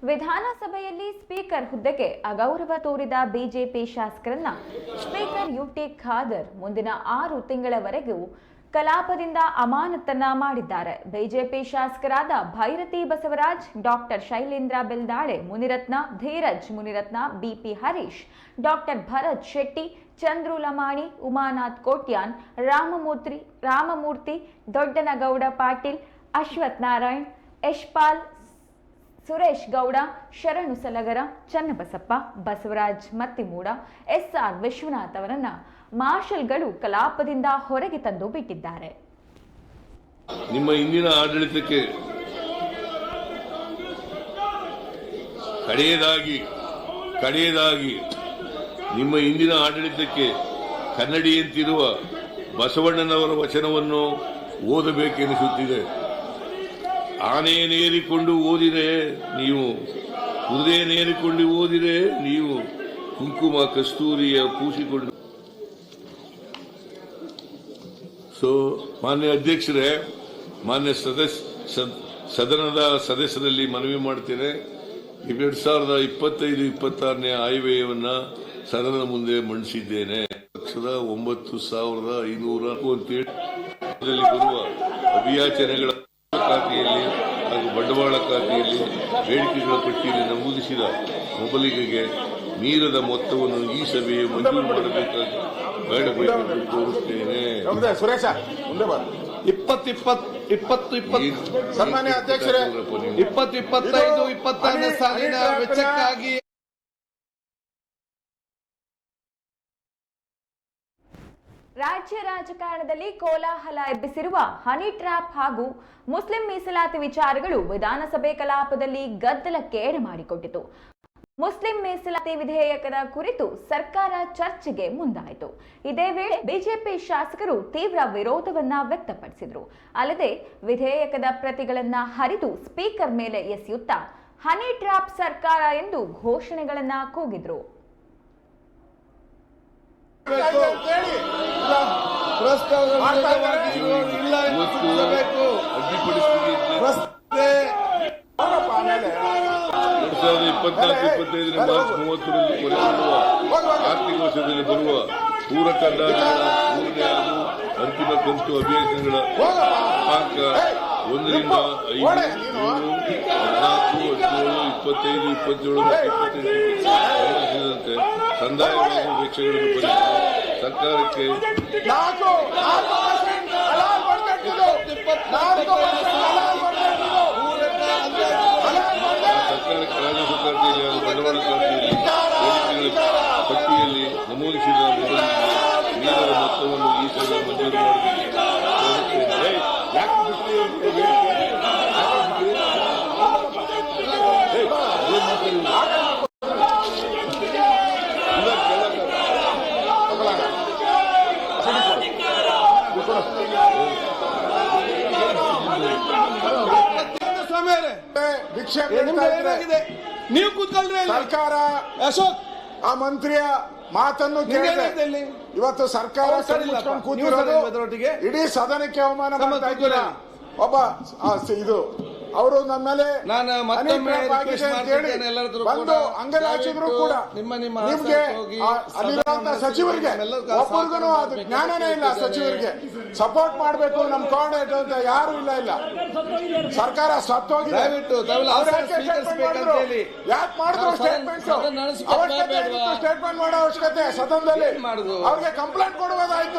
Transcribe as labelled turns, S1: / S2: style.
S1: ವಿಧಾನಸಭೆಯಲ್ಲಿ ಸ್ಪೀಕರ್ ಹುದ್ದೆಗೆ ಅಗೌರವ ತೋರಿದ ಬಿಜೆಪಿ ಶಾಸಕರನ್ನ ಸ್ಪೀಕರ್ ಯುಟಿ ಖಾದರ್ ಮುಂದಿನ 6 ತಿಂಗಳವರೆಗೂ ಕಲಾಪದಿಂದ ಅಮಾನತನ್ನ ಮಾಡಿದ್ದಾರೆ. ಬಿಜೆಪಿ ಶಾಸಕರಾದ Byrathi Basavaraj, doctor Shailendra Beldale, Munirathna Dheeraj Munirathna, BP Harish, doctor Bharath Shetty, Chandru Lamani, Umanath Kotian, Ramamurthy, Doddanagouda Patil, Ashwath Narayan, Yashpal, Suresh Gowda, Sharanu Salagar, Channabasappa, Basavaraj Mattimud, SR Vishwanath ಅವರನ್ನ ಮಾರ್ಷಲ್ಗಳು ಕಲಾಪದಿಂದ ಹೊರಗೆ ತಂದು ಬಿಟ್ಟಿದ್ದಾರೆ.
S2: ನಿಮ್ಮ ಇಂದಿನ ಆಡಳಿತಕ್ಕೆ ಕಡೆಯದಾಗಿ ನಿಮ್ಮ ಇಂದಿನ ಆಡಳಿತಕ್ಕೆ ಕನ್ನಡಿಯಂತಿರುವ ಬಸವಣ್ಣನವರ ವಚನವನ್ನು ಓದಬೇಕೆನಿಸುತ್ತಿದೆ. ಆನೆಯನ್ನೇರಿಕೊಂಡು ಓದಿರೆ ನೀವು, ಕುದುರೆಯನ್ನೇರಿಕೊಂಡು ಓದಿರೆ ನೀವು, ಕುಂಕುಮ ಕಸ್ತೂರಿಯ ಪೂಸಿಕೊಂಡು. ಮಾನ್ಯ ಅಧ್ಯಕ್ಷರೇ, ಮಾನ್ಯ ಸದನದ ಸದಸ್ಯರಲ್ಲಿ ಮನವಿ ಮಾಡ್ತೇನೆ. 2025-26ನೇ ಆಯವ್ಯಯವನ್ನ ಸದನದ ಮುಂದೆ ಮಂಡಿಸಿದ್ದೇನೆ. 9,500 ಅಂತೇಳಿ ಬರುವ ಅಭಿಯಾಚನೆಗಳ ಖಾತೆಯಲ್ಲಿ ಹಾಗೂ ಬಂಡವಾಳ ಖಾತೆಯಲ್ಲಿ ಬೇಡಿಕೆಗಳ ಪಟ್ಟಿಯಲ್ಲಿ ನಮೂದಿಸಿದ ಮೊಬಲಿಗೆಗೆ ಮೀರದ ಮೊತ್ತವನ್ನು ಈ ಸಭೆಯು ಮಂಜೂರು ಮಾಡಬೇಕಾಗಿ ಬೇಡಬೇಕೆಂದು ಕೋರುತ್ತೇನೆ.
S3: ಸನ್ಮಾನ್ಯ ಅಧ್ಯಕ್ಷರೇ, 2025-26ನೇ ಸಾಲಿನ ವೆಚ್ಚಕ್ಕಾಗಿ
S1: ರಾಜ್ಯ ರಾಜಕಾರಣದಲ್ಲಿ ಕೋಲಾಹಲ ಎಬ್ಬಿಸಿರುವ ಹನಿ ಟ್ರ್ಯಾಪ್ ಹಾಗೂ ಮುಸ್ಲಿಂ ಮೀಸಲಾತಿ ವಿಚಾರಗಳು ವಿಧಾನಸಭೆ ಕಲಾಪದಲ್ಲಿ ಗದ್ದಲಕ್ಕೆ ಎಡೆಮಾಡಿಕೊಟ್ಟಿತು. ಮುಸ್ಲಿಂ ಮೀಸಲಾತಿ ವಿಧೇಯಕದ ಕುರಿತು ಸರ್ಕಾರ ಚರ್ಚೆಗೆ ಮುಂದಾಯಿತು. ಇದೇ ವೇಳೆ ಬಿಜೆಪಿ ಶಾಸಕರು ತೀವ್ರ ವಿರೋಧವನ್ನ ವ್ಯಕ್ತಪಡಿಸಿದರು. ಅಲ್ಲದೆ ವಿಧೇಯಕದ ಪ್ರತಿಗಳನ್ನ ಹರಿದು ಸ್ಪೀಕರ್ ಮೇಲೆ ಎಸೆಯುತ್ತಾ ಹನಿ ಟ್ರ್ಯಾಪ್ ಸರ್ಕಾರ ಎಂದು ಘೋಷಣೆಗಳನ್ನ ಕೂಗಿದ್ರು.
S2: ಮಾರ್ಚ್ 30ರಂದು ಕೊನೆಗೊಳ್ಳುವ ಆರ್ಥಿಕ ವರ್ಷದಲ್ಲಿ ಬರುವ ಪೂರಕ ಅಂದಾಜುಗಳ 3ನೇ ಹಾಗೂ ಅಂತಿಮ ಕಂತು ಅಭಿಯಾನಗಳ ದಿನಾಂಕ 1ರಿಂದ 5, 7, 14, 17, 25 ಸೇರಿದಂತೆ ಸಂದಾಯ ವೆಚ್ಚಗಳನ್ನು ಭರಿಸಲು ಸರ್ಕಾರಕ್ಕೆ ರಾಜ್ಯ ಸರ್ಕಾರದಲ್ಲಿ ಹಾಗೂ ಬಂಡವಾಳ ಖಾತೆಯಲ್ಲಿ ಬೇಡಿಕೆಗಳ ಪಟ್ಟಿಯಲ್ಲಿ ನಮೂದಿಸಿದ ಮೀರದ ಮೊತ್ತವನ್ನು ಈ ಸಭೆ ಮಂಜೂರು
S3: ನೀವು ಕೂತ್ಕೊಳ್ರಿ.
S4: ಸರ್ಕಾರ
S3: ಅಶೋಕ್
S4: ಆ ಮಂತ್ರಿಯ ಮಾತನ್ನು ಕೇಳಿದೆ. ಇವತ್ತು ಸರ್ಕಾರ ಕೂತಿರೋದು ಇಡೀ ಸದನಕ್ಕೆ ಅವಮಾನ ಮಾಡ್ತಾ ಇದ್ದೀರಾ. ಒಬ್ಬ ಇದು ಅವರು ನನ್ನ ಮೇಲೆ ಬಂದು ಅಂಗಲಾಚಿದ್ರು ಕೂಡ ನಿಮ್ಗೆ ಅಲ್ಲಿರುವಂತ ಸಚಿವರಿಗೆ ಒಬ್ಬರಿಗೂ ಅದು ಜ್ಞಾನನೇ ಇಲ್ಲ. ಸಚಿವರಿಗೆ ಸಪೋರ್ಟ್ ಮಾಡಬೇಕು ನಮ್ಮ ಕೋಆರ್ಡಿನೇಟರ್ ಅಂತ ಯಾರು ಇಲ್ಲ. ಸರ್ಕಾರ ಸತ್ತೋಗಿದೆ. ಯಾಕೆ ಮಾಡಿದ್ರು ಸ್ಟೇಟ್ಮೆಂಟ್? ಸ್ಟೇಟ್ಮೆಂಟ್ ಮಾಡೋ ಅವಶ್ಯಕತೆ ಸದನದಲ್ಲಿ ಅವ್ರಿಗೆ ಕಂಪ್ಲೇಂಟ್ ಕೊಡುವುದಾಯ್ತು.